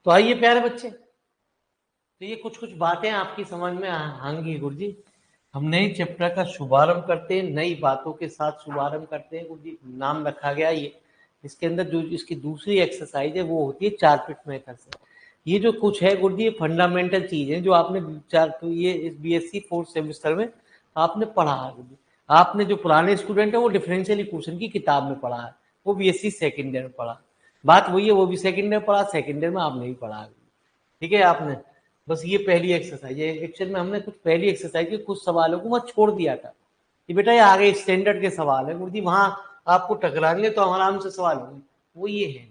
तो आइए प्यारे बच्चे, तो ये कुछ कुछ बातें आपकी समझ में आएंगी गुरुजी। हम नए चैप्टर का शुभारंभ करते हैं, नई बातों के साथ शुभारंभ करते हैं गुरुजी। नाम रखा गया ये, इसके अंदर जो इसकी दूसरी एक्सरसाइज है वो होती है 4 पिट मेथड से। ये जो कुछ है गुरुजी, ये फंडामेंटल चीज है जो आपने तो ये इस बीएससी 4th सेमेस्टर में आपने पढ़ा है गुरुजी। आपने जो पुराने स्टूडेंट है वो डिफरेंशियल इक्वेशन की किताब में पढ़ा है, वो बीएससी सेकेंड ईयर में पढ़ा। बात वही है, वो भी सेकेंड ईयर पढ़ा, सेकेंड ईयर में आपने ही पढ़ा। ठीक है आपने, बस ये पहली एक्सरसाइज है। एक्चुअल में हमने कुछ पहली एक्सरसाइज के कुछ सवालों को वहां छोड़ दिया था कि बेटा ये आगे स्टैंडर्ड के सवाल है गुरुजी, वहां आपको टकराएंगे तो आराम से सवाल होंगे, वो ये है।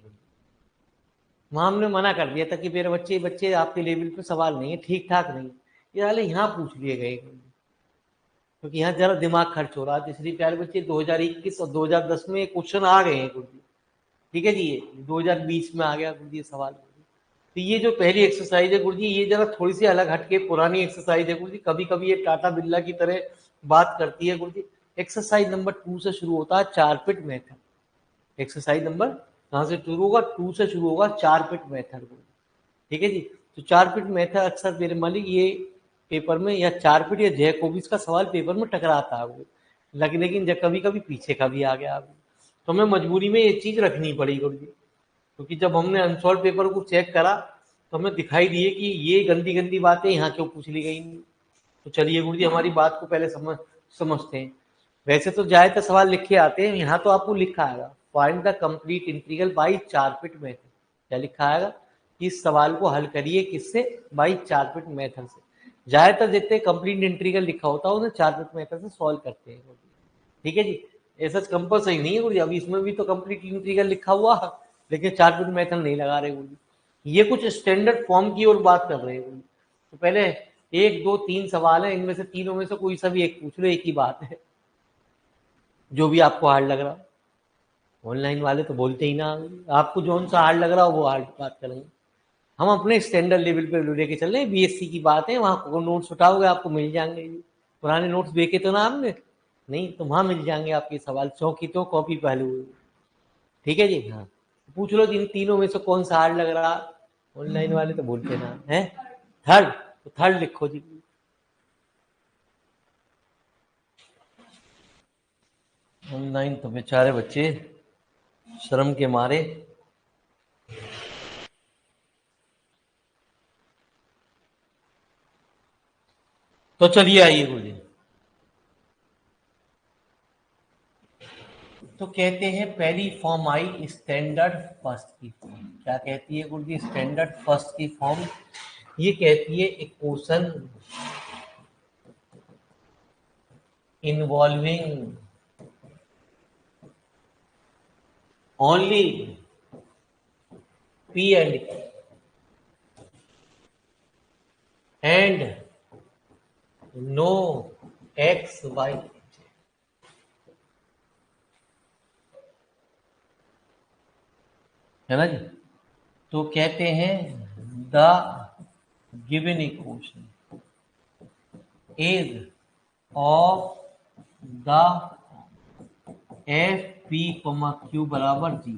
वहां हमने मना कर दिया था कि मेरे बच्चे बच्चे आपके लेवल पे सवाल नहीं है, ठीक ठाक नहीं, ये वाले यहाँ पूछ लिए गए क्योंकि यहाँ जरा दिमाग खर्च हो रहा है। इसलिए प्यारे बच्चे 2021 और 2010 में क्वेश्चन आ गए हैं गुरुजी। ठीक है जी, ये 2020 में आ गया गुरुजी सवाल। तो ये जो पहली एक्सरसाइज है गुरुजी, ये जरा थोड़ी सी अलग हटके पुरानी एक्सरसाइज है गुरुजी। कभी कभी ये टाटा बिरला की तरह बात करती है गुरुजी। एक्सरसाइज नंबर 2 से शुरू होता है 4 पिट मेथड। एक्सरसाइज नंबर कहाँ से शुरू होगा? 2 से शुरू होगा, 4 पिट मेथड। ठीक है जी, तो 4 पिट मेथड अक्सर मेरे मालिक ये पेपर में या 4 पिट या जैकोबिस का सवाल पेपर में टकराता है, लेकिन कभी कभी पीछे का भी आ गया। तो हमें मजबूरी में ये चीज रखनी पड़ी गुरुजी, क्योंकि जब हमने अनसॉल्व पेपर को चेक करा तो हमें दिखाई दिए कि ये गंदी गंदी बातें यहाँ क्यों पूछ ली गई। तो चलिए गुरुजी हमारी बात को पहले समझते हैं। वैसे तो ज्यादातर सवाल लिखे आते हैं, यहाँ तो आपको लिखा आएगा find the complete integral by 4 पिट मेथड। क्या लिखा आएगा? इस सवाल को हल करिए किससे? बाई 4 पिट मेथड से। ज्यादातर जितने कंप्लीट इंटीग्रल लिखा होता है उन्हें 4 पिट मेथड से सॉल्व करते हैं। ठीक है जी, ऐसा कंपलसरी नहीं है गुरुजी। अभी इसमें भी तो कंप्लीट इंटीग्रल लिखा हुआ है, लेकिन 4 पिट मेथड नहीं लगा रहे गुरुजी। ये कुछ स्टैंडर्ड फॉर्म की ओर बात कर रहे हैं गुरुजी। तो पहले 1 2 3 सवाल है, इनमें से तीनों में से कोई सा भी एक पूछ लो, एक ही बात है, जो भी आपको हार्ड लग रहा। ऑनलाइन वाले तो बोलते ही ना, आपको जो सा हार्ड लग रहा हो वो हार्ड बात करेंगे। हम अपने स्टैंडर्ड लेवल पे लेके चल रहे हैं, बीएससी की बात है। वहाँ नोट्स उठाओगे आपको मिल जाएंगे, पुराने नोट्स देखे तो ना आपने, नहीं तो वहां मिल जाएंगे आपके सवाल, चौकी तो कॉपी पहलू। ठीक है जी, हाँ पूछ लो इन तीनों में से कौन सा हार्ड लग रहा। ऑनलाइन वाले तो बोलते ना है थर्ड, तो थर्ड लिखो जी। ऑनलाइन तो बेचारे बच्चे शर्म के मारे। तो चलिए आइए गुरुजी, तो कहते हैं पहली फॉर्म आई स्टैंडर्ड फर्स्ट की फॉर्म। क्या कहती है गुरुजी? स्टैंडर्ड फर्स्ट की फॉर्म ये कहती है equation involving only P and no X Y, है ना जी। तो कहते हैं the given equation is of the F P Q बराबर जी।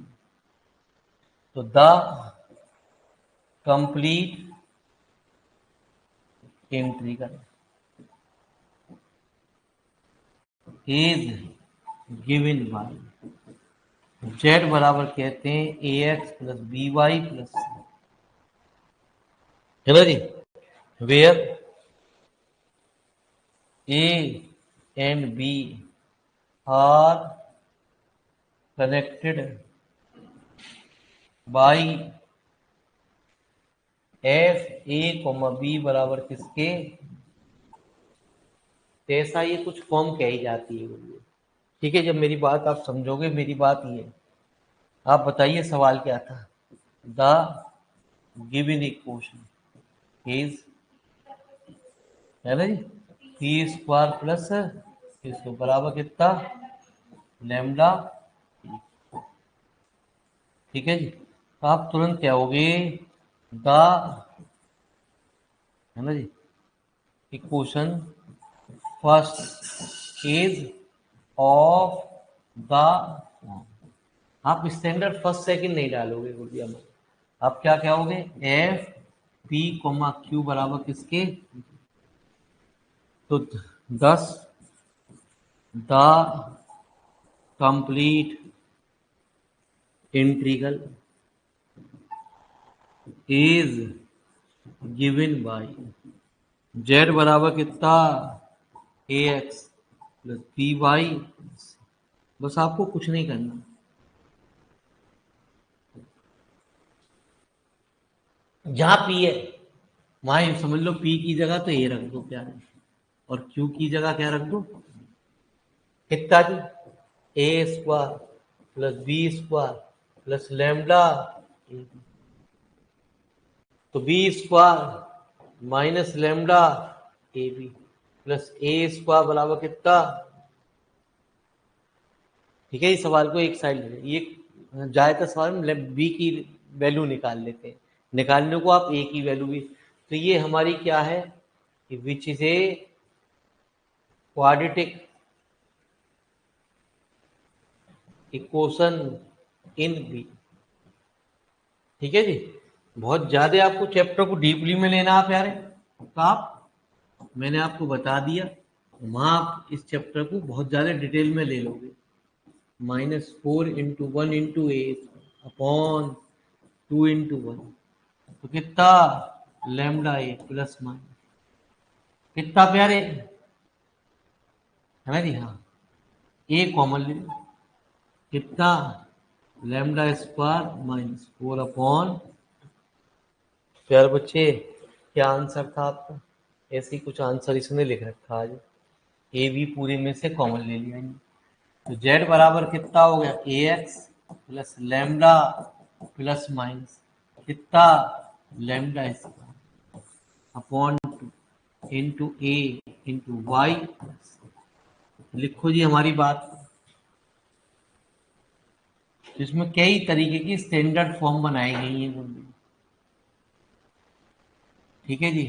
तो the complete integral is given by Z बराबर कहते हैं A X plus B Y plus, है ना जी, where A and B are connected by f a comma b बराबर किसके? ऐसा ये कुछ फॉर्म कही जाती है। ठीक है, जब मेरी बात आप समझोगे, मेरी बात ये, आप बताइए सवाल क्या था। द गिवन इक्वेशन इज, है ना जी, पी स्क्वायर प्लस इसको बराबर कितना? लैम्डा। ठीक है जी, तो आप तुरंत क्या होगे? द, है ना जी, equation first is of the, आप स्टैंडर्ड फर्स्ट सेकंड नहीं डालोगे गुरुजी में, आप क्या कहोगे, एफ पी कोमा क्यू बराबर किसके, तो 10 the complete integral is given by Z बराबर कितना, A X plus B Y. बस आपको कुछ नहीं करना, जहां पी है वहां ये समझ लो पी की जगह तो ए रख दो क्या है, और क्यू की जगह क्या रख दो, कितना जी, A square plus B square plus lambda, तो B square minus lambda A B plus A square बराबर कितना। ठीक है, इस सवाल को एक साइड ले, ये ज्यादातर सवाल में बी की वैल्यू निकाल लेते हैं, निकालने को आप ए की वैल्यू भी, तो ये हमारी क्या है, which is a quadratic equation in b. ठीक है जी, बहुत ज्यादा आपको चैप्टर को डीपली में लेना आप यार, तो आप, मैंने आपको बता दिया, वहां आप इस चैप्टर को बहुत ज्यादा डिटेल में ले लोगे। -4 × 1 × ए अपॉन 2 × 1, तो कितना, लेमडा ए प्लस माइनस, कितना प्यारे है ना जी, हाँ ए कॉमन ले लो, कितना, लेमडा स्क्वायर -4 अपॉन, प्यारे बच्चे क्या आंसर था आपका, ऐसे ही कुछ आंसर इसने लिख रखा आज, ए बी पूरे में से कॉमन ले लिया, तो जेड बराबर कितना हो गया, A X plus lambda plus minus कितना, lambda square upon into A into Y. लिखो जी हमारी बात, इसमें कई तरीके की स्टैंडर्ड फॉर्म बनाई गई है। ठीक है जी,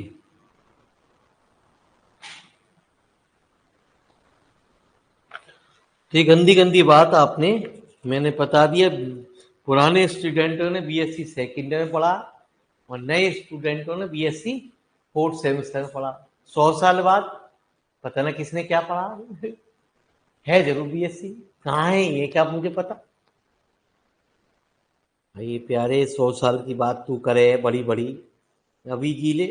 तो ये गंदी गंदी बात आपने, मैंने बता दिया, पुराने स्टूडेंटों ने बीएससी सेकेंड में पढ़ा और नए स्टूडेंटों ने बीएससी फोर्थ सेमेस्टर में पढ़ा, 100 साल बाद पता ना किसने क्या पढ़ा है, जरूर बीएससी, कहाँ है ये क्या मुझे पता। भाई प्यारे 100 साल की बात तू करे बड़ी बड़ी, अभी जी ले।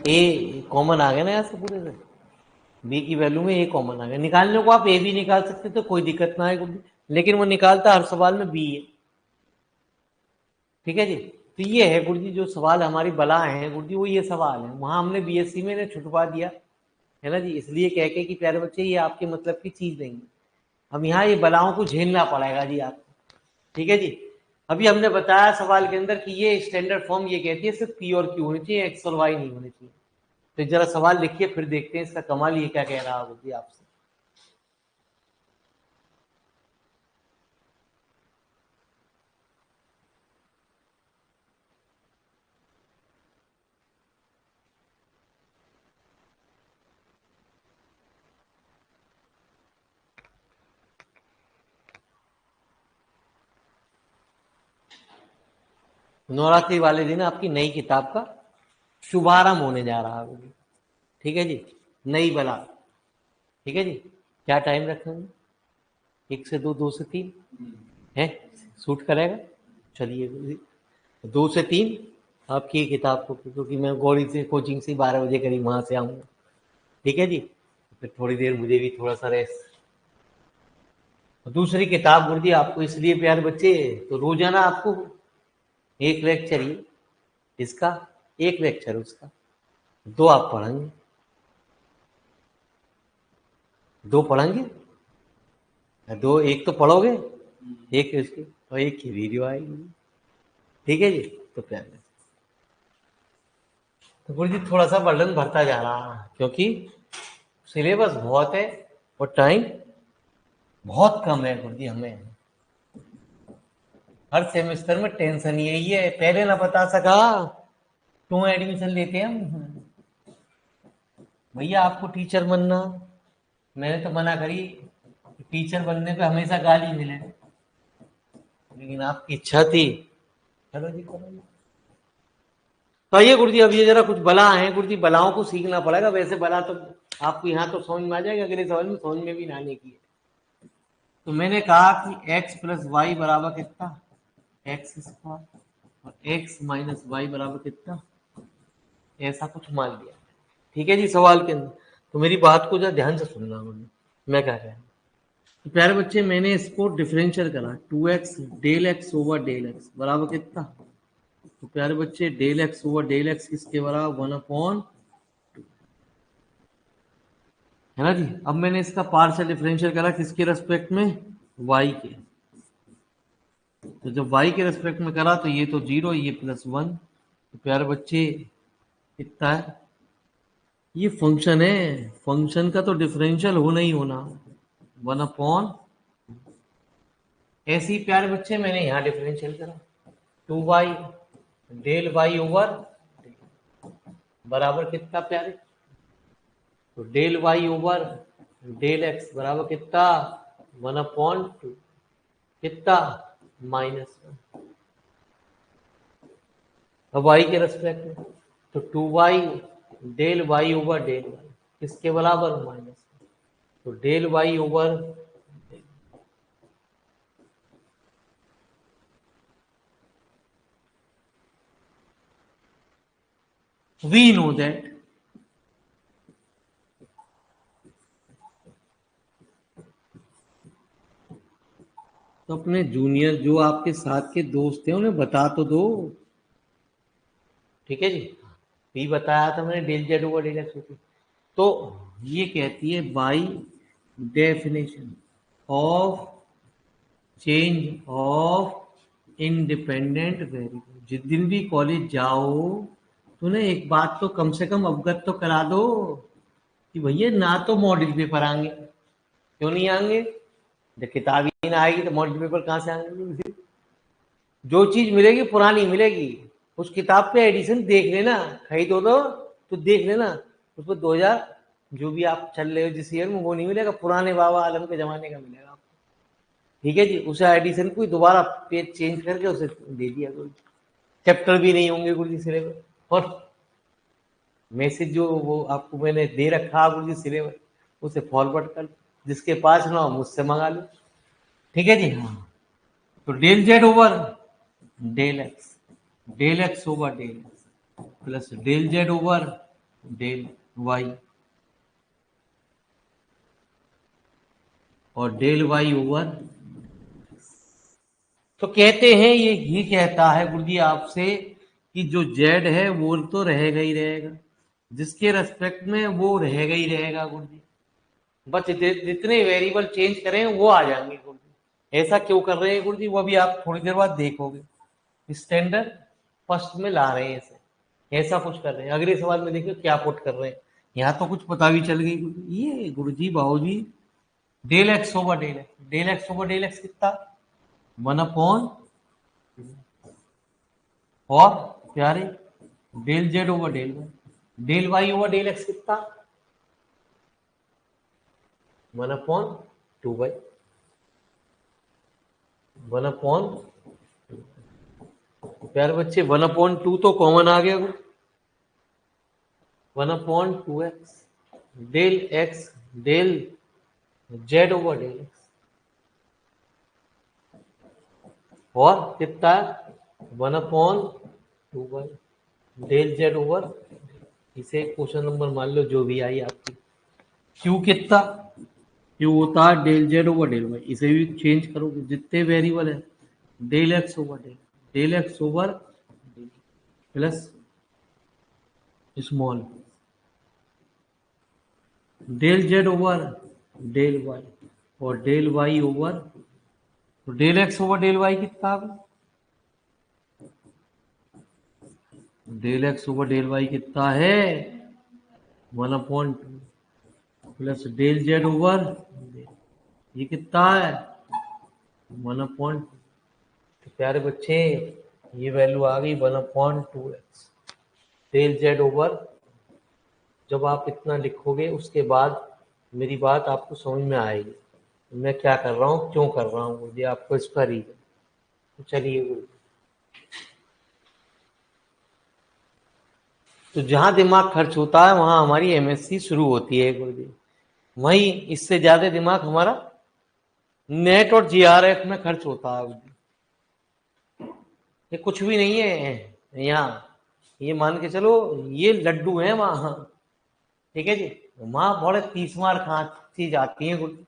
ए कॉमन आ गया ना यहाँ से पूरे से, बी की वैल्यू में ए कॉमन आ गया। निकालने को आप ए भी निकाल सकते तो कोई दिक्कत ना है, लेकिन वो निकालता हर सवाल में बी है। ठीक है जी। तो ये है गुरु जी जो सवाल हमारी बला है गुरु जी, वो ये सवाल है। वहां हमने बीएससी में ने छुटवा दिया है ना जी, इसलिए कह के कि प्यारे बच्चे ये आपके मतलब की चीज नहीं है। अब यहाँ ये बलाओं को झेलना पड़ेगा जी आपको। ठीक है जी। अभी हमने बताया सवाल के अंदर कि ये स्टैंडर्ड फॉर्म ये कहती है सिर्फ पी और क्यू होनी चाहिए, एक्स और वाई नहीं होनी चाहिए। तो जरा सवाल लिखिए फिर देखते हैं इसका कमाल ये क्या कह रहा है जी आपसे। नवरात्रि वाले दिन आपकी नई किताब का शुभारंभ होने जा रहा है। ठीक है जी। नई बला। ठीक है जी। क्या टाइम रखेंगे? 1 से 2, 2 से 3 है, सूट करेगा। चलिए 2 से 3 आपकी किताब को, क्योंकि मैं गौरी से कोचिंग से 12 बजे करीब वहां से आऊंगा। ठीक है जी। फिर थोड़ी देर मुझे भी थोड़ा सा रेस्ट। दूसरी किताब गुरु जी आपको इसलिए प्यारे बच्चे, तो रोजाना आपको एक लेक्चर ही इसका, एक लेक्चर उसका, 2 आप पढ़ेंगे, 2 पढ़ेंगे, 2 एक तो पढ़ोगे, एक इसकी और एक की वीडियो आएगी। ठीक है जी। तो प्यारे तो गुरु जी थोड़ा सा बर्डन बढ़ता जा रहा है, क्योंकि सिलेबस बहुत है और टाइम बहुत कम है गुरु जी। हमें हर सेमेस्टर में टेंशन यही है, पहले ना बता सका क्यों एडमिशन लेते हैं हम। भैया आपको टीचर बनना, मैंने तो मना करी, टीचर बनने पे हमेशा गाली मिले, लेकिन आपकी इच्छा थी, चलो जी करो जी। तो आइए गुरु जी, अब ये जरा कुछ बला है गुरु जी, बलाओं को सीखना पड़ेगा। वैसे बला तो आपको यहाँ तो समझ में आ जाएगा, अगले सवाल में समझ में भी ना आने की है। तो मैंने कहा कि x प्लस वाई बराबर कितना, एक्स स्क्वायर, और x माइनस वाई बराबर कितना, ऐसा कुछ मान लिया। ठीक है जी। सवाल के अंदर तो मेरी बात को जरा ध्यान से सुनना मुझे, मैं कह रहा हूँ। तो प्यारे बच्चे मैंने इसको डिफरेंशियल करा, 2x del x over del x बराबर कितना। तो प्यारे बच्चे del x over del x किसके बराबर, 1/, है ना जी। अब मैंने इसका पार्शियल डिफरेंशियल करा किसके रेस्पेक्ट में, y के। तो जब y के रेस्पेक्ट में करा तो ये तो 0, ये +1। तो प्यारे बच्चे कितना है, ये फंक्शन है, फंक्शन का तो डिफरेंशियल होना ही होना, 1/। ऐसे ही प्यारे बच्चे मैंने यहाँ डिफरेंशियल करा, 2y डेल y ओवर बराबर कितना प्यारे, तो del y over del x बराबर कितना, 1/2 कितना, -1। अब y के रेस्पेक्ट में तो 2y del y over del y किसके बराबर, -1। तो del y over we know that तो अपने जूनियर जो आपके साथ के दोस्त हैं उन्हें बता तो दो। ठीक है जी। भी बताया था मैंने, del Z over del x होती, तो ये कहती है by definition of change of independent variable. जिस दिन भी कॉलेज जाओ तो ना एक बात तो कम से कम अवगत तो करा दो कि भैया ना तो मॉडल पेपर आएंगे, क्यों नहीं आएंगे, जब किताब ही ना आएगी तो मॉडल पेपर कहाँ से आएंगे। जो चीज मिलेगी पुरानी मिलेगी, उस किताब पे एडिशन देख लेना, खरीदो तो देख लेना, उस पर 2000 जो भी आप चल रहे हो जिस ईयर में वो नहीं मिलेगा, पुराने बाबा आलम के जमाने का मिलेगा आपको। ठीक है जी। उसे एडिशन को दोबारा पेज चेंज करके उसे दे दिया गुरु जी, चैप्टर भी नहीं होंगे गुरु जी सिलेबस, और मैसेज जो वो आपको मैंने दे रखा गुरु जी सिलेबस, उसे फॉरवर्ड कर, जिसके पास ना हो मुझसे मंगा लो। ठीक है जी। हाँ। तो del Z over del x del x over del x plus del Z over del y और डेल वाई ओवर। तो कहते हैं ये कहता है गुरुजी आपसे कि जो जेड है वो तो रहेगा ही रहेगा, जिसके रेस्पेक्ट में वो रहेगा ही रहेगा गुरुजी, बस जितने वेरिएबल चेंज करें वो आ जाएंगे गुरुजी। ऐसा क्यों कर रहे हैं गुरुजी, वो भी आप थोड़ी देर बाद देखोगे। स्टैंडर्ड फर्स्ट में ला रहे हैं ऐसे, ऐसा कुछ कर रहे हैं। अगले सवाल में देखिए क्या पुट कर रहे हैं। यहाँ तो कुछ पता भी चल गई गुरुजी। ये गुरुजी बाबूजी del x over del x, del x over del x कितना, 1 अपॉन, और प्यारे del Z over del y, del Y over del x कितना, 1/2 1/, प्यारे बच्चे 1/2 तो कॉमन आ गया, 1/2x del x del Z over del x, और कितना 1/2 डेल जेड ओवर, इसे क्वेश्चन नंबर मान लो जो भी आई आपकी। क्यू कितना, क्यू होता है del Z over del y, इसे भी चेंज करोगे जितने वेरिएबल है, del x over del x over plus small del Z over del y और डेल वाई ओवर, तो del x over del y कितना आ गया? Del x over del y कितना है, 1/2 प्लस डेल जेड ओवर, ये कितना है 1/2। तो प्यारे बच्चे ये वैल्यू आ गई 1/2x डेल जेड ओवर। जब आप इतना लिखोगे उसके बाद मेरी बात आपको समझ में आएगी, मैं क्या कर रहा हूँ क्यों कर रहा हूँ, मुझे आपको इसका रीजन। तो चलिए, तो जहां दिमाग खर्च होता है वहां हमारी एमएससी शुरू होती है गुरुजी। वहीं इससे ज्यादा दिमाग हमारा नेट और जीआरएफ में खर्च होता है गुरुजी। ये कुछ भी नहीं है यहाँ, ये मान के चलो ये लड्डू है वहां, ठीक है जी। वहां बड़े 30 मार खांची जाती है गुरुजी।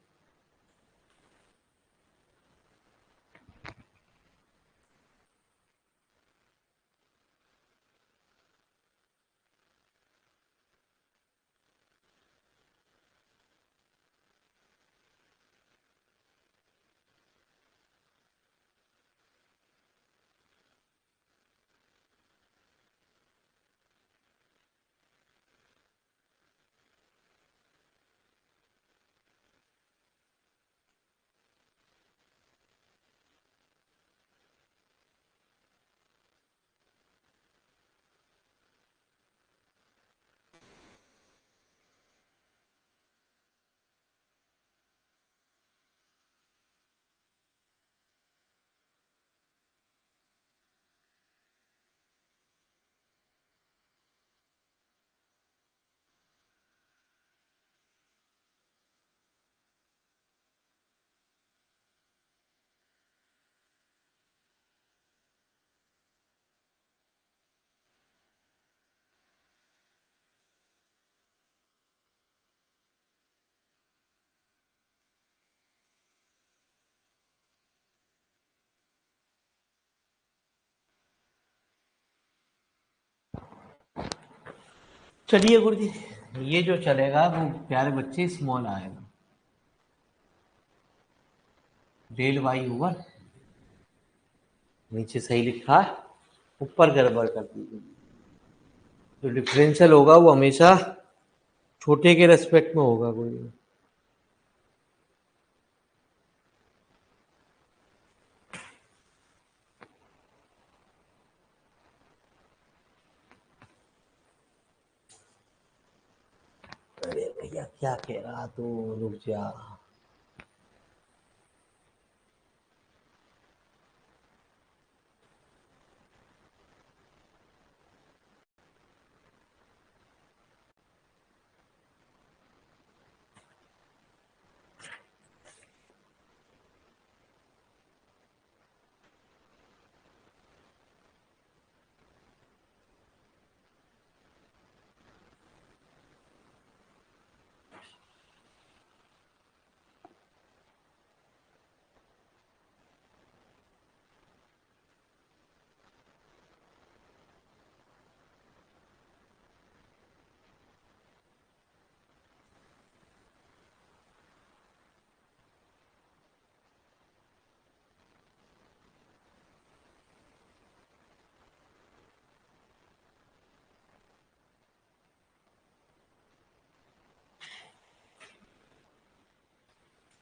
चलिए गुरुजी, ये जो चलेगा वो प्यारे बच्चे स्मॉल आएगा, डेल वाई ओवर, नीचे सही लिखा है, ऊपर गड़बड़ कर दी। जो डिफरेंशियल होगा वो हमेशा छोटे के रेस्पेक्ट में होगा कोई। अरे भैया क्या कह रहा तू, रुक जा।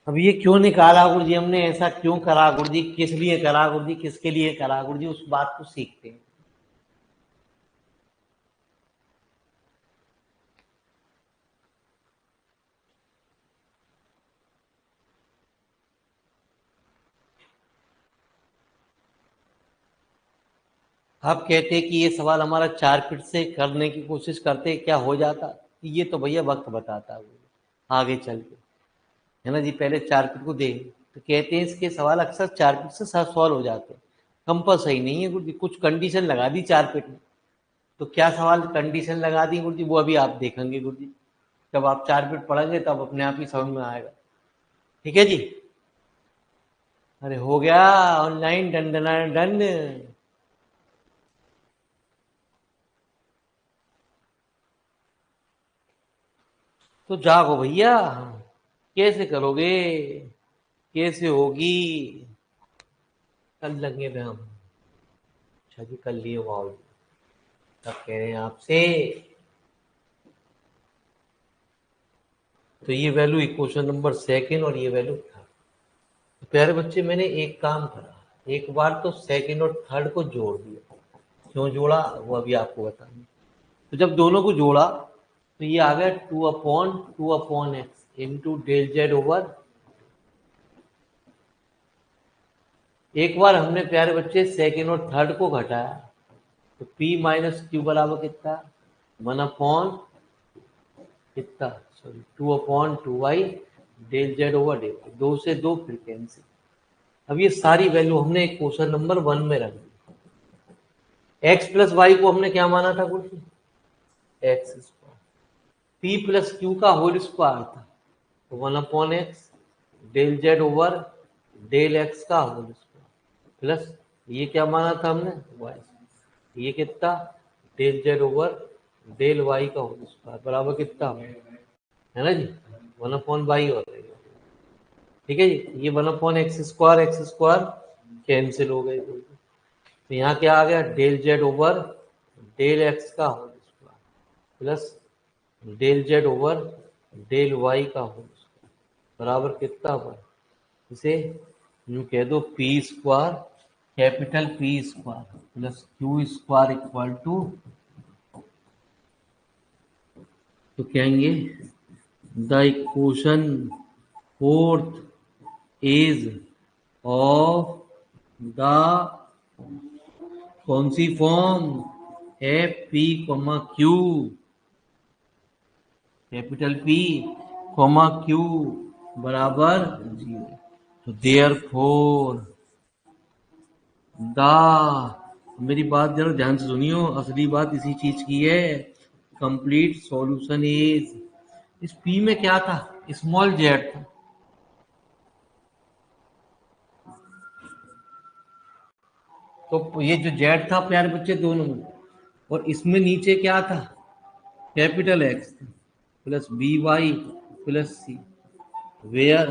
अब ये क्यों निकाला गुरु जी हमने, ऐसा क्यों करा गुरु जी, किस लिए करा गुरु जी, किसके लिए करा गुरु जी, उस बात को सीखते हैं। आप कहते कि ये सवाल हमारा 4 फीट से करने की कोशिश करते, क्या हो जाता? ये तो भैया वक्त बताता है आगे चल के, है ना जी। पहले 4 फीट को दें तो कहते हैं इसके सवाल अक्सर 4 फीट से सॉल्व हो जाते हैं। कंपल्सरी नहीं है गुरु जी, कुछ कंडीशन लगा दी 4 फीट में। तो क्या सवाल कंडीशन लगा दी गुरु जी, वो अभी आप देखेंगे गुरु जी। जब आप 4 फीट पढ़ेंगे तब अपने आप ही समझ में आएगा। ठीक है जी। अरे हो गया ऑनलाइन, डन डन डन। तो जागो भैया, कैसे करोगे, कैसे होगी? कल लगे थे हम। अच्छा जी, कल लिए वाओ, तब कह रहे हैं आपसे। तो ये वैल्यू इक्वेशन नंबर सेकंड और ये वैल्यू थर्ड। तो प्यारे बच्चे, मैंने एक काम करा, एक बार तो सेकंड और थर्ड को जोड़ दिया। क्यों जोड़ा वो अभी आपको बताऊंगा। तो जब दोनों को जोड़ा तो ये आ गया 2/2/x into del Z over. एक बार हमने प्यारे बच्चे सेकंड और थर्ड को घटाया तो p माइनस क्यू बराबर कितना, 1/, कितना, sorry 2/2y del Z over del, दो से दो फिर कैंसिल। अब ये सारी वैल्यू हमने एक क्वेश्चन नंबर 1 में रख दी। एक्स प्लस वाई को हमने क्या माना था कुछ, x square. P plus q का होल स्क्वायर था तो 1/x del Z over del x का होल स्क्वायर प्लस ये क्या माना था हमने, वाई। ये कितना, del Z over del Y का होल स्क्वायर बराबर कितना, है ना जी, 1/y हो जाएगा। ठीक है जी। ये 1/x स्क्वायर कैंसिल हो गए। तो यहाँ क्या आ गया, del Z over del x का whole square plus del Z over del Y का होल स्क्वायर बराबर कितना हुआ। इसे यूं कह दो, P square, capital P square plus Q square equal to, तो कहेंगे the equation fourth is of the कौन सी form, F P comma Q, capital P comma Q बराबर 0। तो देयर फोर द, मेरी बात जरा ध्यान से सुनियो, असली बात इसी चीज की है। कंप्लीट सॉल्यूशन इज, इस पी में क्या था, स्मॉल जेड था। तो ये जो जेड था प्यारे बच्चे दोनों में, और इसमें नीचे क्या था, capital x plus B Y plus C, where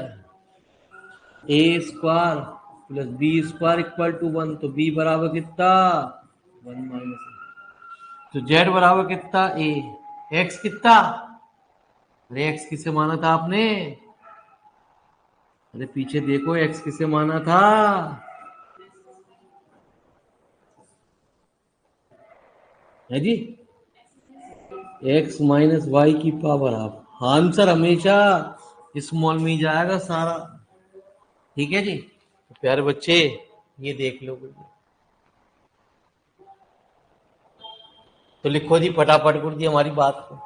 A square plus B square equal to 1। तो बी बराबर कितना, 1 - तो जेड बराबर कितना, ए। एक्स कितना, अरे एक्स किसे माना था आपने, अरे पीछे देखो एक्स किसे माना था, है जी, एक्स माइनस वाई की पावर हाफ। आंसर हमेशा स्मॉल में ही जाएगा सारा। ठीक है जी। तो प्यारे बच्चे, ये देख लो, तो लिखो जी फटाफट कर दी हमारी बात को।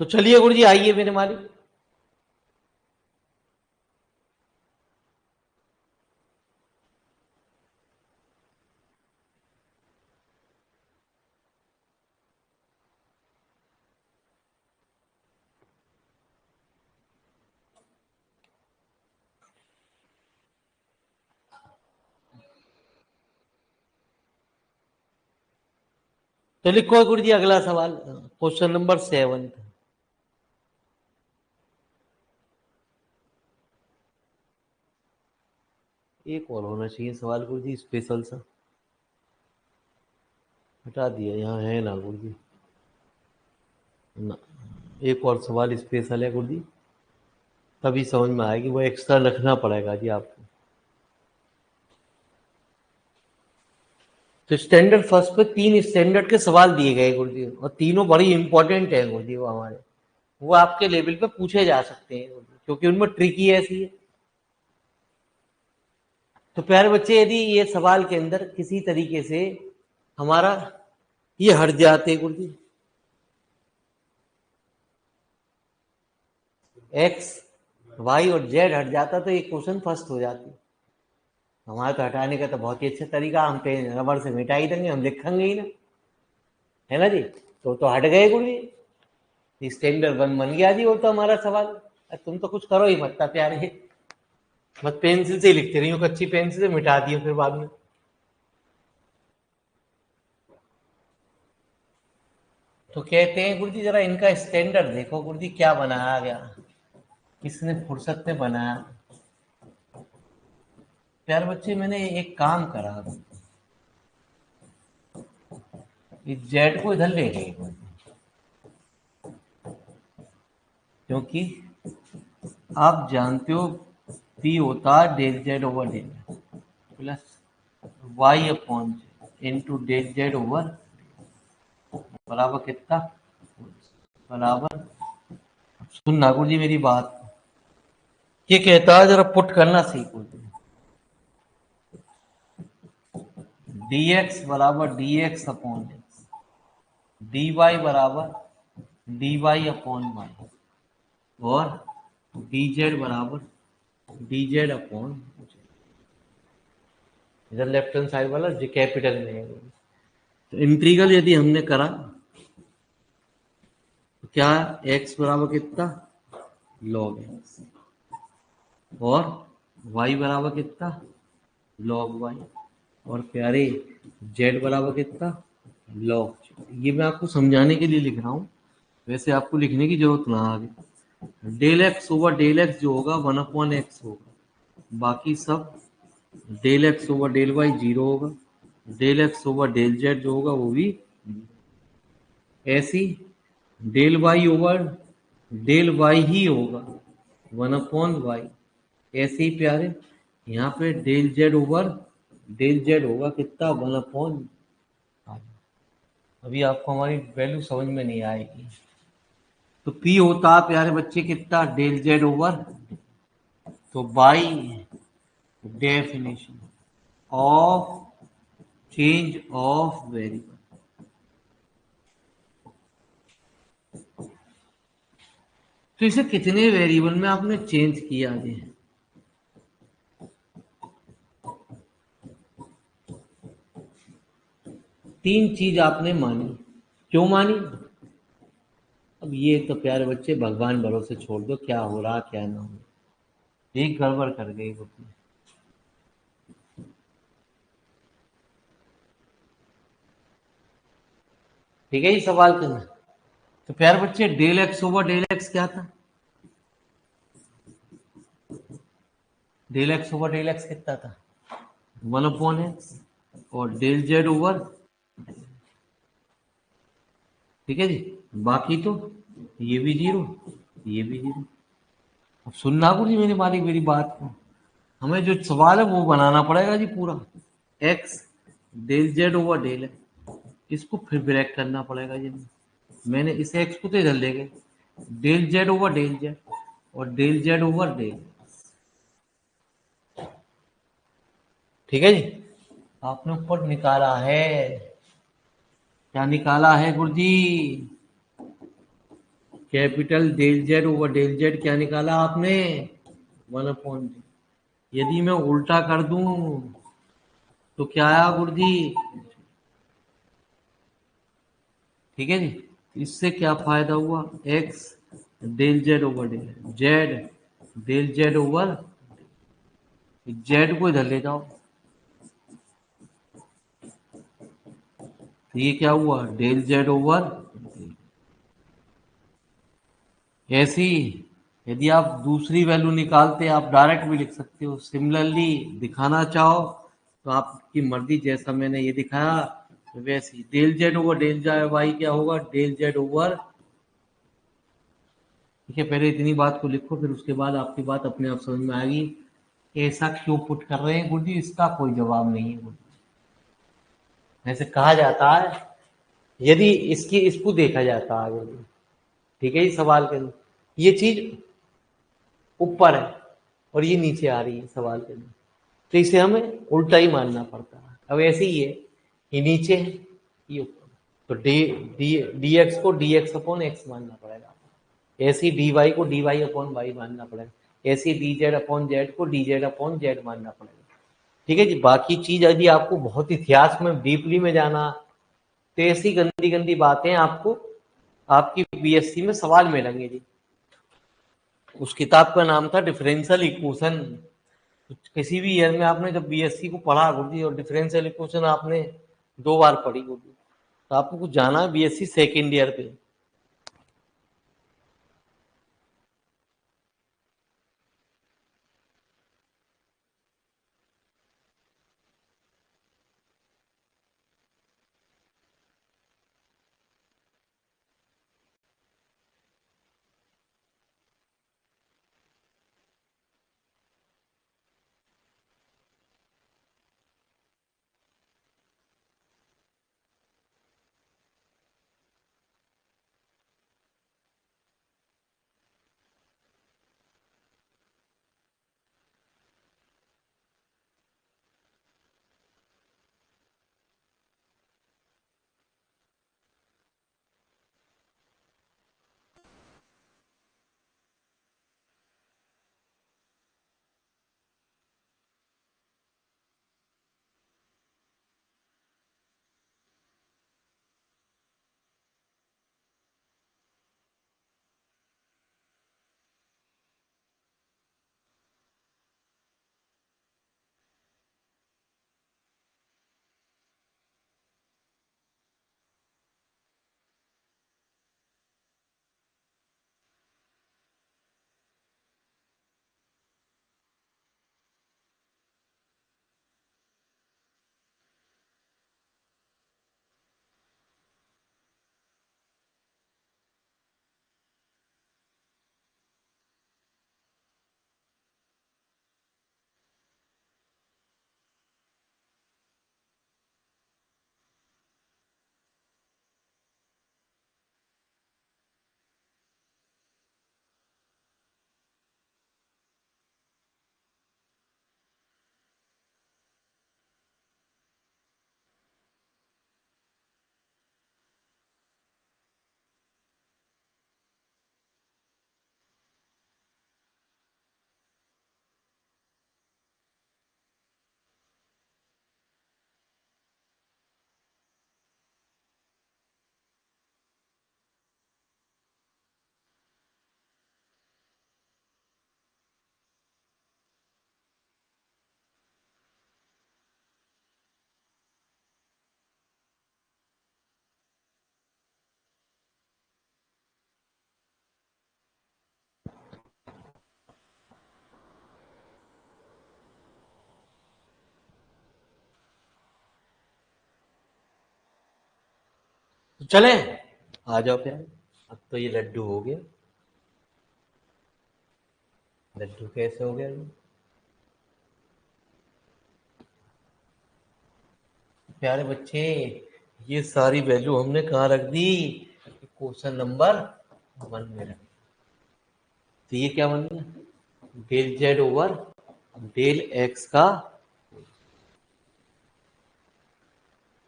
तो चलिए गुरु जी आइए मेरे मालिक। तो लिखो गुरु जी अगला सवाल, क्वेश्चन नंबर 7। एक और होना चाहिए सवाल गुरु जी स्पेशल सा, हटा दिया, यहाँ है ना गुरु जी ना। एक और सवाल स्पेशल है गुरु जी, तभी समझ में आएगी, वो एक्स्ट्रा रखना पड़ेगा जी आपको। तो स्टैंडर्ड फर्स्ट पे 3 स्टैंडर्ड के सवाल दिए गए गुरु जी, और तीनों बड़ी इंपॉर्टेंट है गुरु जी, वो हमारे, वो आपके लेवल पे पूछे जा सकते हैं गुरु जी, क्योंकि उनमें ट्रिकी ऐसी है। तो प्यारे बच्चे, यदि ये सवाल के अंदर किसी तरीके से हमारा ये हट जाते गुरु जी, एक्स वाई और जेड हट जाता, तो ये क्वेश्चन फर्स्ट हो जाती। हमारे तो हटाने का तो बहुत ही अच्छा तरीका, हम पेन रबड़ से मिटा ही देंगे, हम लिखेंगे ही ना, है ना जी। तो हट गए गुरु जी, स्टैंडर्ड बन गया जी वो तो हमारा सवाल। तुम तो कुछ करो ही मत था प्यारे, मत पेंसिल से ही लिखते रही हो, कच्ची पेंसिल से मिटा दियो फिर बाद में। तो कहते हैं गुरु जी जरा इनका स्टैंडर्ड देखो गुरु जी, क्या बनाया गया, किसने फुर्सत में बनाया। प्यारे बच्चे, मैंने एक काम करा, इस जेड को इधर ले गए गुरु जी, क्योंकि आप जानते हो पी होता है del Z over del plus y upon into del Z over बराबर कितना, बराबर, सुनना गुरु जी मेरी बात, ये कहता है जरा पुट करना सीखो, डी एक्स बराबर d x upon x, d y बराबर डी वाई अपॉन वाई, और डी जेड बराबर डी जेड अपॉन, इधर लेफ्ट हैंड साइड वाला जो कैपिटल में है। तो इंटीग्रल यदि हमने करा तो क्या, एक्स बराबर कितना, लॉग एक्स, और वाई बराबर कितना, लॉग वाई, और प्यारे जेड बराबर कितना, लॉग। ये मैं आपको समझाने के लिए लिख रहा हूँ, वैसे आपको लिखने की जरूरत ना आगे। Del x over del x जो होगा 1/x होगा, बाकी सब del x over del y 0 होगा, del x over del z जो होगा वो भी ऐसी, del Y over del y ही होगा 1/y, ऐसे ही प्यारे यहाँ पे del Z over del z होगा कितना, 1/, अभी आपको हमारी वैल्यू समझ में नहीं आएगी। तो P होता है प्यारे बच्चे कितना, डेल जेड ओवर, तो by definition of change of variable, तो इसे कितने वेरिएबल में आपने चेंज किया है, 3 चीज आपने मानी, क्यों मानी, अब ये तो प्यारे बच्चे भगवान भरोसे छोड़ दो, क्या हो रहा क्या ना हो, एक गड़बड़ कर गई होती। ठीक है, ये सवाल करना। तो प्यारे बच्चे del x over del x क्या था, del x over del x कितना था, 1/x, और डेल जेड ओवर, ठीक है जी, बाकी तो ये भी 0, ये भी 0। अब सुनना गुरु जी मेरी मालिक मेरी बात को, हमें जो सवाल है वो बनाना पड़ेगा जी पूरा, x del Z over del है, इसको फिर ब्रेक करना पड़ेगा जी। मैंने इस एक्स को तो इधर ले गए, del Z over del z, और डेल जेड ओवर डेल, ठीक है जी। आपने ऊपर निकाला है, क्या निकाला है गुरु जी, capital del Z over del Z क्या निकाला आपने? 1/, यदि मैं उल्टा कर दूं तो क्या आया गुरुजी? ठीक है जी। इससे क्या फायदा हुआ? X del Z over del z del Z over z को इधर ले जाओ, तो ये क्या हुआ? Del Z over. ऐसी यदि आप दूसरी वैल्यू निकालते आप डायरेक्ट भी लिख सकते हो। सिमिलरली दिखाना चाहो तो आपकी मर्जी, जैसा मैंने ये दिखाया वैसे ही del Z over del Y क्या होगा? Del Z over. ठीक है, पहले इतनी बात को लिखो, फिर उसके बाद आपकी बात अपने आप समझ में आएगी। ऐसा क्यों पुट कर रहे हैं गुरुजी? इसका कोई जवाब नहीं है गुरुजी। ऐसे कहा जाता है यदि इसको देखा जाता है गुरुजी, ठीक है, इस सवाल के अंदर ये चीज ऊपर है और ये नीचे आ रही है सवाल के अंदर, तो इसे हमें उल्टा ही मानना पड़ता है। अब ऐसे ही है, ये नीचे है, ये ऊपर, तो डी डी डी एक्स को डी एक्स अपॉन एक्स मानना पड़ेगा, ऐसे ही डी वाई को डी वाई अपॉन वाई मानना पड़ेगा, ऐसे ही डी जेड अपॉन जेड को डी जेड अपॉन जेड मानना पड़ेगा। ठीक है जी। बाकी चीज यदि आपको बहुत इतिहास में डीपली में जाना, तो ऐसी गंदी गंदी बातें आपको आपकी बीएससी में सवाल मिलेंगे जी। उस किताब का नाम था डिफरेंशियल इक्वेशन। किसी भी ईयर में आपने जब बीएससी को पढ़ा गुरुजी और डिफरेंशियल इक्वेशन आपने 2 बार पढ़ी गुरुजी, तो आपको कुछ जाना है बीएससी सेकेंड ईयर पे। तो चले आ जाओ प्यार। अब तो ये लड्डू हो गया। लड्डू कैसे हो गया ये? प्यारे बच्चे, ये सारी वैल्यू हमने कहाँ रख दी? क्वेश्चन नंबर 1 में रख दी। तो ये क्या बन गया? Del Z over del x का,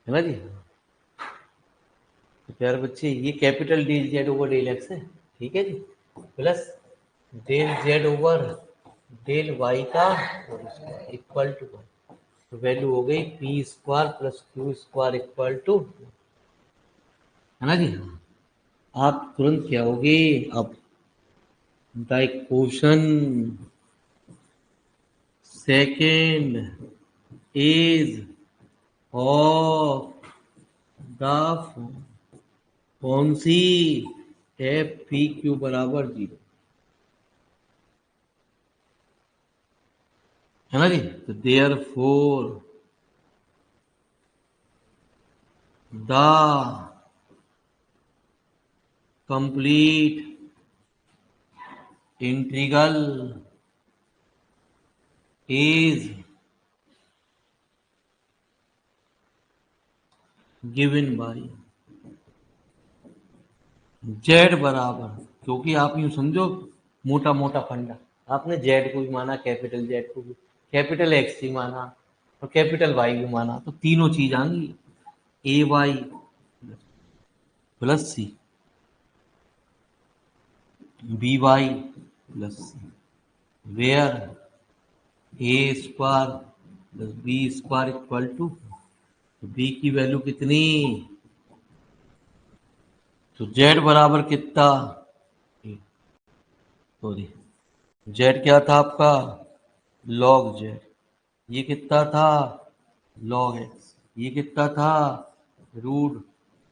है ना जी। तो प्यारे बच्चे, ये capital del Z over del X है। ठीक है जी, plus del Z over del Y का इक्वल टू, तो वैल्यू हो गई P square plus Q square equal to, है ना जी। आप तुरंत क्या होगे अब, the question second is of the कौन सी, एफ पी क्यू बराबर 0, है ना जी। तो therefore the complete integral is given by Z बराबर, क्योंकि आप यूं समझो मोटा मोटा फंडा, आपने जेड को भी माना, कैपिटल जेड को भी, कैपिटल एक्स भी माना और कैपिटल वाई भी माना, तो तीनों चीज आएंगी, A Y plus C, B Y plus C, where A square plus B square equal to, B की वैल्यू कितनी, तो जेड बराबर कितना, सॉरी जेड क्या था आपका, लॉग जेड, ये कितना था, लॉग एक्स, ये कितना था, रूट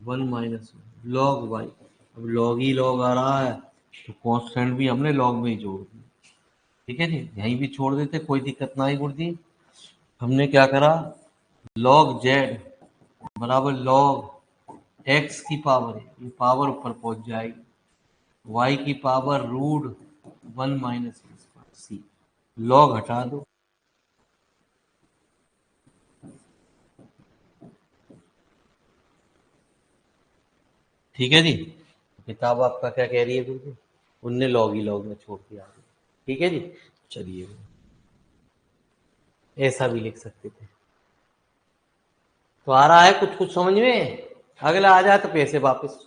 1 - लॉग वाई। अब लॉग ही लॉग आ रहा है तो कांस्टेंट भी हमने लॉग में ही जोड़ दिया, ठीक है जी, यहीं भी छोड़ देते कोई दिक्कत ना आई गुरुजी। हमने क्या करा, लॉग जेड बराबर लॉग एक्स की पावर है, ये पावर ऊपर पहुंच जाएगी, वाई की पावर रूट 1 - सी, लॉग हटा दो, ठीक है जी। किताब आपका क्या कह रही है गुरु जी, उनने लॉग ही लॉग में छोड़ दिया, ठीक है जी। चलिए ऐसा भी लिख सकते थे, तो आ रहा है कुछ कुछ समझ में, अगला आ जाए तो पैसे वापस।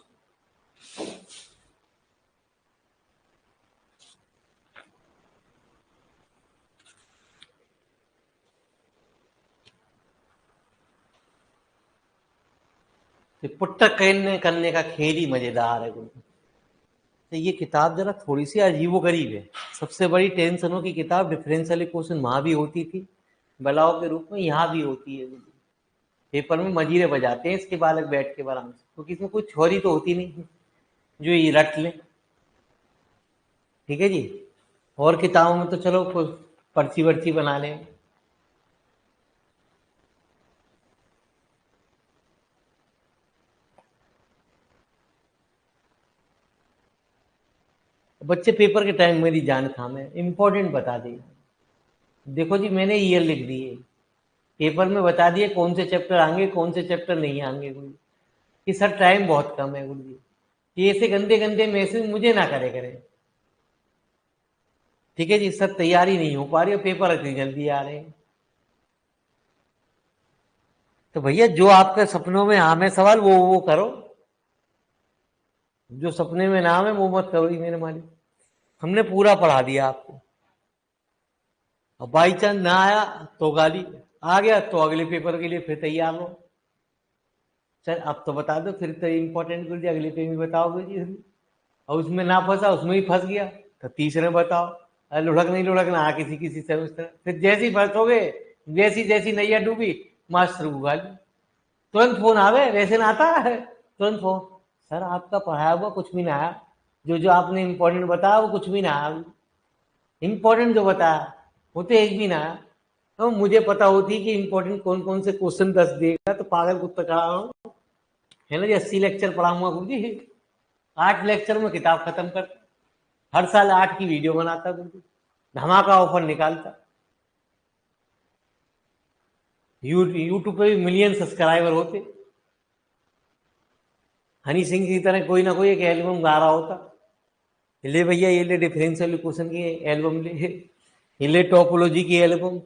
तो पुट्टक करने का खेल ही मजेदार है गुरु। तो ये किताब जरा थोड़ी सी अजीबोगरीब है, सबसे बड़ी टेंशनों की किताब, डिफरेंशियल इक्वेशन वहां भी होती थी बलाओं के रूप में, यहाँ भी होती है, पेपर में मजीरे बजाते हैं इसके बालक बैठ के आराम से, क्योंकि इसमें कोई थ्योरी तो होती नहीं जो ये रट ले, ठीक है जी। और किताबों में तो चलो पर्ची वर्ची बना लें, बच्चे पेपर के टाइम मेरी जान खाम है, इंपॉर्टेंट बता दें, देखो जी मैंने ईयर लिख दिए, पेपर में बता दिए कौन से चैप्टर आएंगे कौन से चैप्टर नहीं आएंगे गुरु, कि सर टाइम बहुत कम है गुरु जी, ये ऐसे गंदे गंदे मैसेज मुझे ना करे करें, ठीक है जी, सर तैयारी नहीं हो पा रही और पेपर इतनी जल्दी आ रहे हैं, तो भैया जो आपके सपनों में आम है सवाल वो करो, जो सपने में नाम है वो मत करो ही मेरे मालिक, हमने पूरा पढ़ा दिया आपको, और बाई चांस ना आया तो गाली, आ गया तो अगले पेपर के लिए फिर तैयार हो, सर अब तो बता दो फिर तो इम्पोर्टेंट गुरु जी अगले पे भी बताओ गुरु जी, और उसमें ना फंसा उसमें ही फंस गया तो तीसरे बताओ, अरे लुढ़क नहीं लुढ़कना, किसी किसी से उस तरह, फिर जैसे ही फंसोगे, जैसी जैसी नैया डूबी मास्टर को गाली, तुरंत फोन आवे, वैसे ना आता है तुरंत फोन, सर आपका पढ़ाया हुआ कुछ भी ना आया, जो जो आपने इम्पोर्टेंट बताया वो कुछ भी ना आया, इम्पोर्टेंट जो बताया वो तो एक भी ना आया, तो मुझे पता होती कि इम्पोर्टेंट कौन कौन से क्वेश्चन 10 देगा तो पागल कुत्ता खड़ा हूँ, है ना जी, 80 लेक्चर पढ़ाऊंगा गुरु जी, 8 लेक्चर में किताब खत्म कर, हर साल 8 की वीडियो बनाता गुरु जी, धमाका ऑफर निकालता, यूट्यूब पे भी मिलियन सब्सक्राइबर होते, हनी सिंह की तरह कोई ना कोई एक एल्बम गा रहा होता, ले भैया ये ले डिफरेंशियल इक्वेशन की एल्बम ले, ये ले टोपोलॉजी की एल्बम,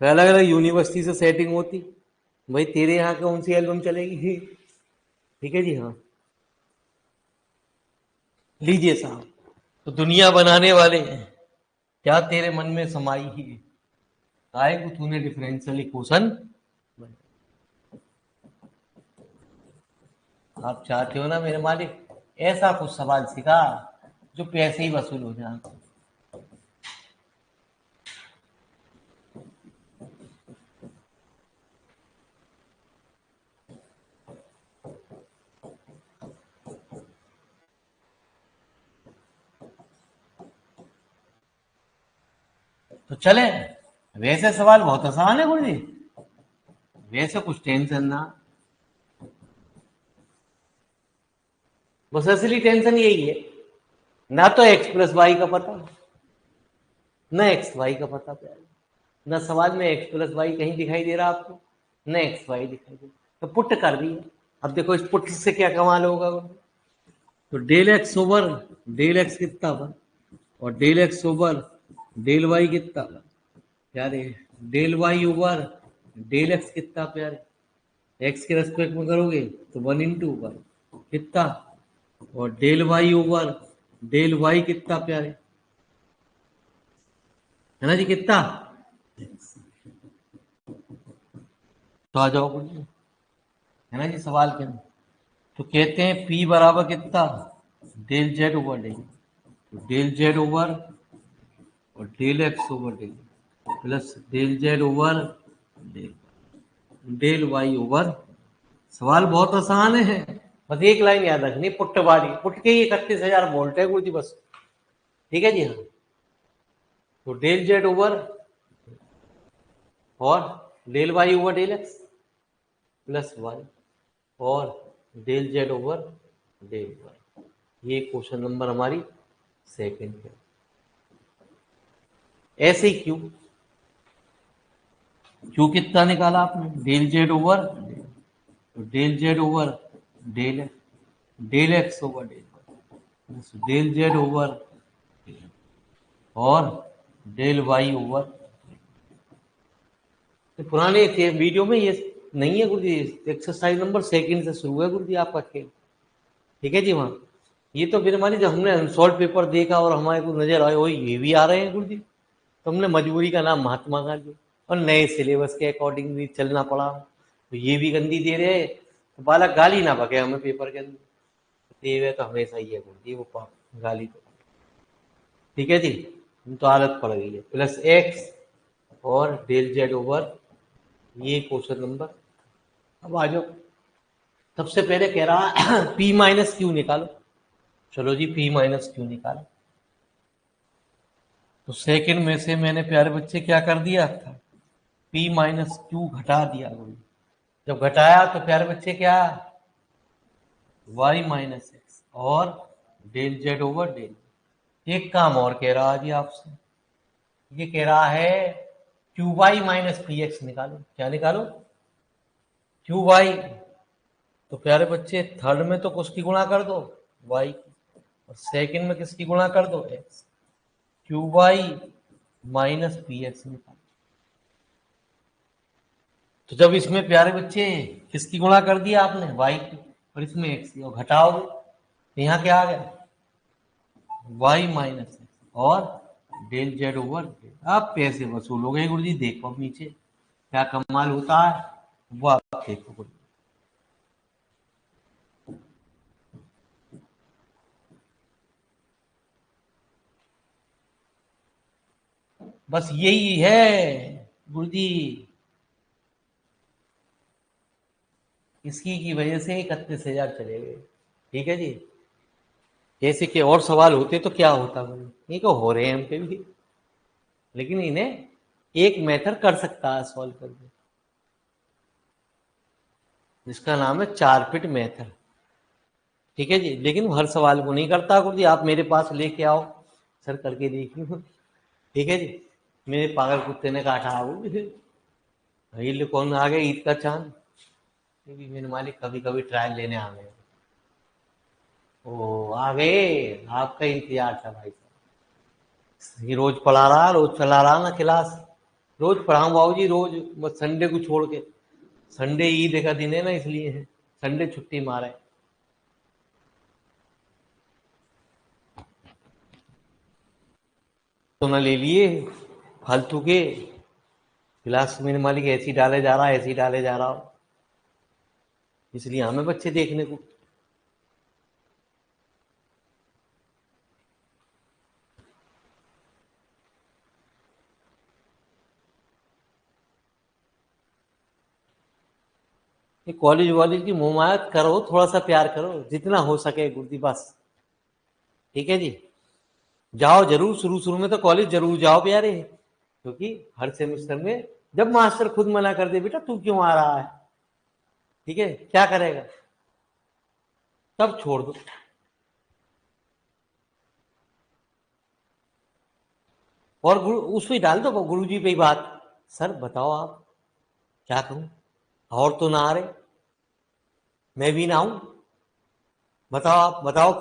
अलग अलग यूनिवर्सिटी से सेटिंग होती, भाई तेरे यहाँ कौन सी एल्बम चलेगी, ठीक है जी हाँ। लीजिए साहब, तो दुनिया बनाने वाले क्या तेरे मन में समाई है, काय को तूने डिफरेंशियल इक्वेशन। आप चाहते हो ना मेरे मालिक ऐसा कुछ सवाल सिखा जो पैसे ही वसूल हो जाए। तो चले, वैसे सवाल बहुत आसान है गुरु जी, वैसे कुछ टेंशन ना, बस असली टेंशन यही है, ना तो एक्स प्लस वाई का पता, न एक्स वाई का पता प्यारे, न सवाल में एक्स प्लस वाई कहीं दिखाई दे रहा आपको, न एक्स वाई दिखाई दे, तो पुट कर दिया। अब देखो इस पुट से क्या कमाल होगा, तो del x over del x कितना बन, और del x over del y कितना बन प्यारे, del Y over del x कितना प्यारे, एक्स के रेस्पेक्ट में करोगे तो 1 × 1 कितना, और del Y over del y कितना प्यारे, है ना जी कितना, तो आ जाओ कुछ, है ना जी सवाल के अंदर। तो कहते हैं P बराबर कितना, डेल जेड ओवर डेल, तो डेल जेड ओवर और del x over del plus del Z over del del Y over, सवाल बहुत आसान है, बस एक लाइन याद रखनी, पुट वाली, पुट के ही 31,000 वोल्ट है गुरु जी बस, ठीक है जी हाँ। तो डेल जेड ओवर और del Y over del x plus Y और del Z over del Y, ये क्वेश्चन नंबर हमारी सेकंड है। ऐसे ही क्यू, क्यू कितना निकाला आपने, del Z over del Z over del del x over del Z over और डेल वाई ओवर, तो पुराने थे वीडियो में ये नहीं है गुरु जी, एक्सरसाइज नंबर सेकंड से शुरू है गुरु जी आपका खेल, ठीक है जी वहाँ। ये तो फिर हमारी जब हमने अनसॉल्व पेपर देखा और हमारे को नजर आए, वो ये भी आ रहे हैं गुरु जी, तो हमने मजबूरी का नाम महात्मा गांधी, और नए सिलेबस के अकॉर्डिंग भी चलना पड़ा, तो ये भी गंदी दे रहे हैं, तो बालक गाली ना बके हमें पेपर के अंदर, देवे तो हमेशा ही है गुरु जी वो पाप गाली तो, ठीक है जी। तो आदत पड़ गई है, प्लस एक्स और डेल जेड ओवर, ये क्वेश्चन नंबर। अब आ जाओ, सबसे पहले कह रहा P माइनस क्यू निकालो, चलो जी P माइनस क्यू निकालो, तो सेकंड में से मैंने प्यारे बच्चे क्या कर दिया था, P माइनस क्यू घटा दिया, जब घटाया तो प्यारे बच्चे क्या, y माइनस एक्स और डेल जेड ओवर डेल। एक काम और कह रहा जी आपसे, ये कह रहा है Q Y minus P X निकालो, क्या निकालो, क्यू वाई, तो प्यारे बच्चे थर्ड में तो किसकी गुणा कर दो, y की, और सेकंड में किसकी गुणा कर दो, x, Q Y minus P X निकालो। तो जब इसमें प्यारे बच्चे किसकी गुणा कर दिया आपने, y की, और इसमें x की, और घटाओगे तो यहाँ क्या आ गया, y माइनस एक्स और डेल जेड ओवर डेल। आप पैसे वसूल हो गए गुरु जी, देखो अब नीचे क्या कमाल होता है, वो आप देखो गुरु जी। बस यही है गुरु जी, इसकी की वजह से 31,000 चले गए, ठीक है जी। जैसे कि और सवाल होते तो क्या होता गुरु, ये तो हो रहे हैं हम पे भी, लेकिन इन्हें एक मेथड कर सकता है सॉल्व करके, जिसका नाम है 4 फिट मेथड, ठीक है जी। लेकिन हर सवाल को नहीं करता गुरु जी, आप मेरे पास लेके आओ, सर करके देखिए, ठीक है जी। मेरे पागल कुत्ते ने काटा वो, ईद कौन आ गया, ईद का चांद, ये भी मेरे मालिक कभी कभी ट्रायल लेने आ गए, ओ आ गए, आपका इंतजार था भाई साहब, ये रोज पढ़ा रहा, रोज चला रहा ना क्लास, रोज पढ़ाऊँ बाबू जी रोज, बस संडे को छोड़ के, संडे ईद का दिन है ना इसलिए है, संडे छुट्टी मारे। तो ना ले लिए फालतू के, क्लास में मालिक ऐसे ही डाले जा रहा है, ऐसे ही डाले जा रहा हो, इसलिए हमें बच्चे देखने को। ये कॉलेज वॉलेज की मुमायत करो, थोड़ा सा प्यार करो जितना हो सके गुरुजी, बस। ठीक है जी, जाओ जरूर, शुरू शुरू में तो कॉलेज जरूर जाओ प्यारे, क्योंकि हर सेमेस्टर में जब मास्टर खुद मना कर दे बेटा तू क्यों आ रहा है, ठीक है, क्या करेगा, तब छोड़ दो। और गुरु उस पे डाल दो, गुरु जी पे ही बात, सर बताओ आप क्या करूं, और तो ना आ रहे, मैं भी ना आऊं, बताओ आप बताओ,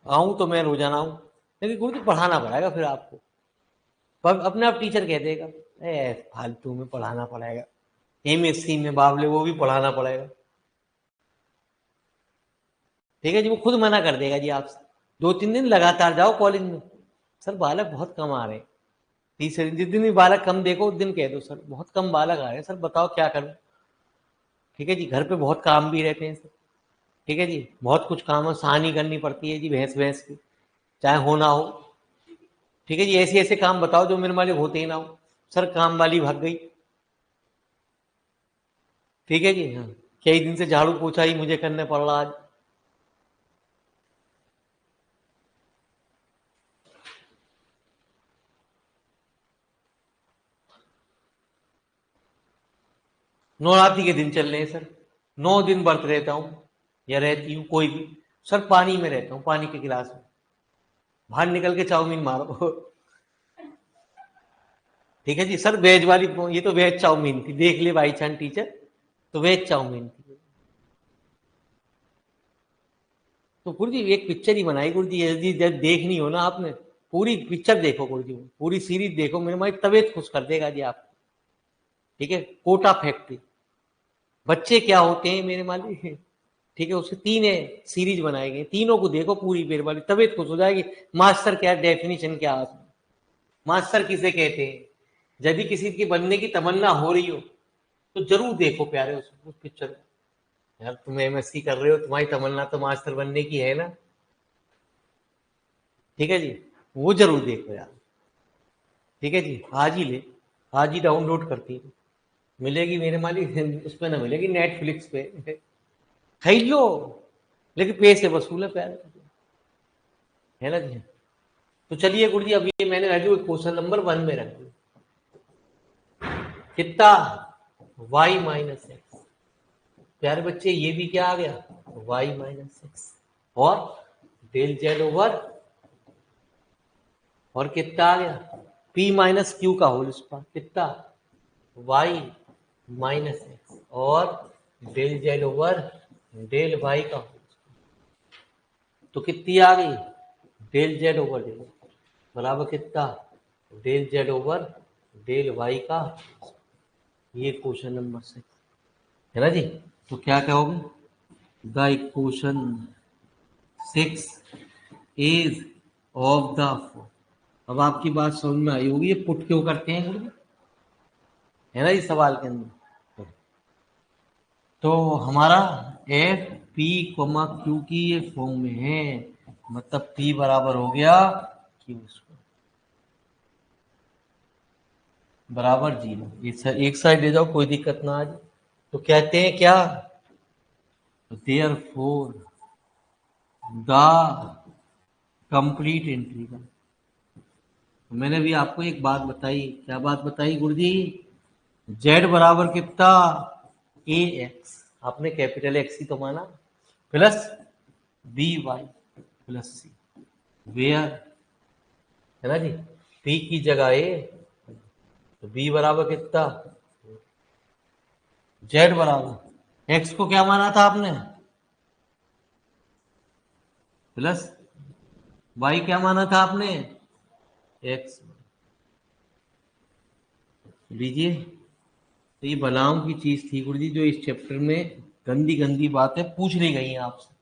आऊं तो मैं रोजाना आऊं, लेकिन गुरु जी पढ़ाना पड़ेगा फिर आपको, पर अपने आप टीचर कह देगा ए फालतू में पढ़ाना पड़ेगा, एमएससी में बाबले वो भी पढ़ाना पड़ेगा। ठीक है जी, वो खुद मना कर देगा जी आपसे। 2-3 दिन लगातार जाओ कॉलेज में, सर बालक बहुत कम आ रहे हैं, तीसरे जिस दिन भी बालक कम देखो उस दिन कह दो सर बहुत कम बालक आ रहे हैं, सर बताओ क्या करूं। ठीक है जी, घर पे बहुत काम भी रहते हैं सर, ठीक है जी, बहुत कुछ काम है, सहानी करनी पड़ती है जी भैंस भैंस की, चाहे हो ना हो। ठीक है जी, ऐसे ऐसे काम बताओ जो मेरे मालिक होते ही ना हो, सर काम वाली भाग गई। ठीक है जी, हाँ, कई दिन से झाड़ू पोछा ही मुझे करने पड़ रहा आज। नवरात्रि के दिन चल रहे हैं सर, 9 दिन व्रत रहता हूँ या रहती हूँ कोई भी, सर पानी में रहता हूँ, पानी के गिलास में, बाहर निकल के चाउमीन मारो। ठीक है जी सर, वेज वाली, ये तो वेज चाउमीन थी, देख ले भाई चांद टीचर, तो वेज चाउमीन थी। तो गुरुजी एक पिक्चर ही बनाई गुरुजी, यदि जब देखनी हो ना आपने, पूरी पिक्चर देखो गुरुजी, पूरी सीरीज देखो, मेरे माई तबीयत खुश कर देगा जी आप। ठीक है, कोटा फैक्ट्री, बच्चे क्या होते हैं मेरे मालिक, ठीक है, उसके 3 है सीरीज बनाए गए, तीनों को देखो पूरी, मेरे वाली तबीयत खुश हो जाएगी। मास्टर क्या डेफिनेशन क्या है, मास्टर किसे कहते हैं, यदि किसी की बनने की तमन्ना हो रही हो तो जरूर देखो प्यारे उस पिक्चर को। यार तुम एमएससी कर रहे हो, तुम्हारी तमन्ना तो मास्टर बनने की है ना, ठीक है जी, वो जरूर देखो यार। ठीक है जी, आज ही ले, आज ही डाउनलोड करती है, मिलेगी मेरे मालिक उस पे, ना मिलेगी नेटफ्लिक्स पे, खरीद लो, लेकिन पैसे वसूल है प्यारे, है ना जी। तो चलिए गुरु जी, अब ये मैंने रख दी क्वेश्चन नंबर 1 में रख दी, कितना, y-x, प्यारे बच्चे ये भी क्या आ गया, y-x, और डेल जेड ओवर, और कितना आ गया, p माइनस क्यू का होल स्क्वायर, कितना, y-x, और del Z over del y का होल, तो कितनी आ गई, डेल जेड ओवर डेल बराबर कितना, del Z over del Y का, ये क्वेश्चन नंबर 6 है ना जी। तो क्या कहोगे, the equation 6 is of the, अब आपकी बात समझ में आई होगी, ये पुट क्यों करते हैं गुरु जी, है ना इस सवाल के अंदर। तो हमारा एफ पी कोमा क्यू की ये फॉर्म में है, मतलब पी बराबर हो गया क्यू बराबर 0, एक साइड ले जाओ कोई दिक्कत ना आ जाए। तो कहते हैं क्या, therefore the complete integral, मैंने भी आपको एक बात बताई, क्या बात बताई गुरुजी, जेड बराबर कितना, ए एक्स, आपने कैपिटल एक्स ही तो माना, plus B Y plus C, where, है ना जी, पी की जगह ए, तो बी बराबर कितना, जेड बराबर, एक्स को क्या माना था आपने, प्लस, वाई क्या माना था आपने, एक्स, लीजिए। तो ये बलाओं की चीज थी गुरु जी, जो इस चैप्टर में गंदी गंदी बातें पूछ ली गई हैं आपसे।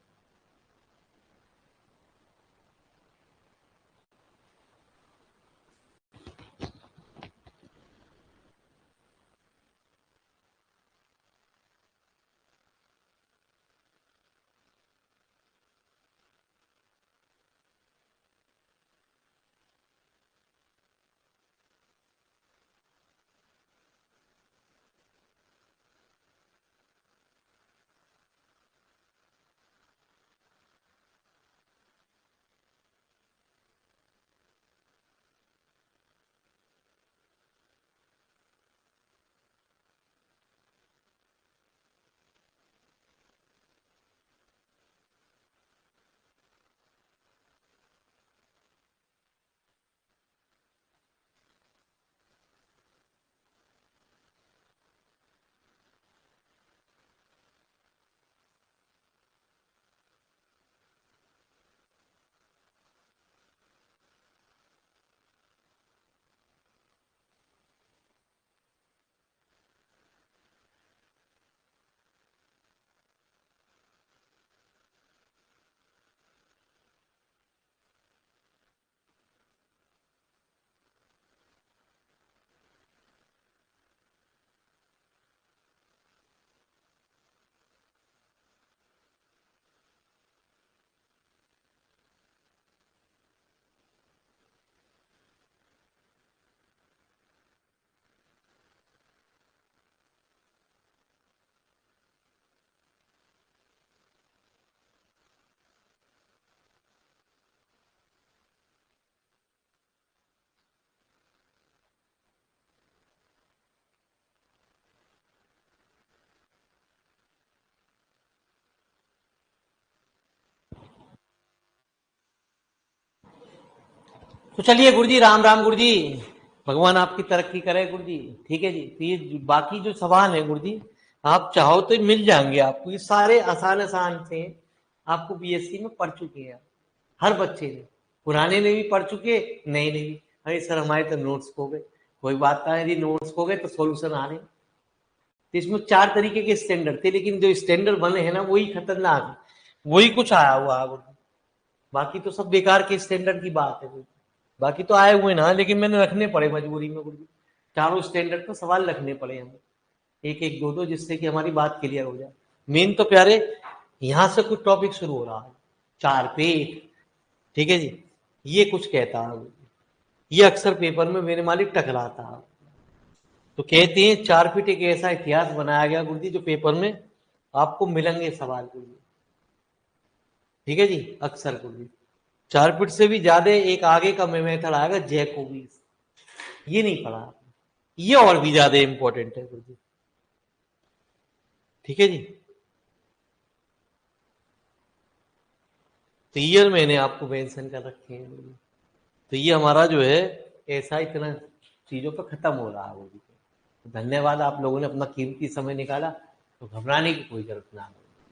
तो चलिए गुरु जी, राम राम गुरु जी, भगवान आपकी तरक्की करे गुरु जी। ठीक है जी। तो ये बाकी जो सवाल है गुरु जी, आप चाहो तो मिल जाएंगे आपको, ये सारे आसान आसान से आपको बीएससी में पढ़ चुके हैं हर बच्चे ने, पुराने ने भी पढ़ चुके, नए ने भी। अरे सर हमारे तो नोट्स खो गए, कोई बात नहीं, यदि नोट्स खो गए तो सॉल्यूशन आ रहे। तो इसमें 4 तरीके के स्टैंडर्ड थे, लेकिन जो स्टैंडर्ड बने हैं ना वही खतरनाक है, वही कुछ आया हुआ है। बाकी तो सब बेकार के स्टैंडर्ड की बात है। बाकी तो आए हुए ना, लेकिन मैंने रखने पड़े मजबूरी में गुरु जी, चारों स्टैंडर्ड पर सवाल रखने पड़े हमें, एक एक दो दो, जिससे कि हमारी बात क्लियर हो जाए। मेन तो प्यारे यहां से कुछ टॉपिक शुरू हो रहा है, 4 पेट। ठीक है जी, ये कुछ कहता है, ये अक्सर पेपर में मेरे मालिक टकराता है। तो कहते हैं 4 फीट एक ऐसा इतिहास बनाया गया गुरु जी जो पेपर में आपको मिलेंगे सवाल गुरु जी। ठीक है जी, अक्सर गुरु जी 4 फीट से भी ज्यादा एक आगे का मेथड आएगा जैकोबीज, ये नहीं पढ़ा, ये और भी ज्यादा इंपॉर्टेंट है गुरु जी। ठीक है जी, तो ईयर मैंने आपको मेंशन कर रखे हैं गुरु जी। तो ये हमारा जो है ऐसा इतना चीजों पर खत्म हो रहा है गुरु जी। धन्यवाद, आप लोगों ने अपना कीमती समय निकाला, तो घबराने की कोई जरूरत ना हो।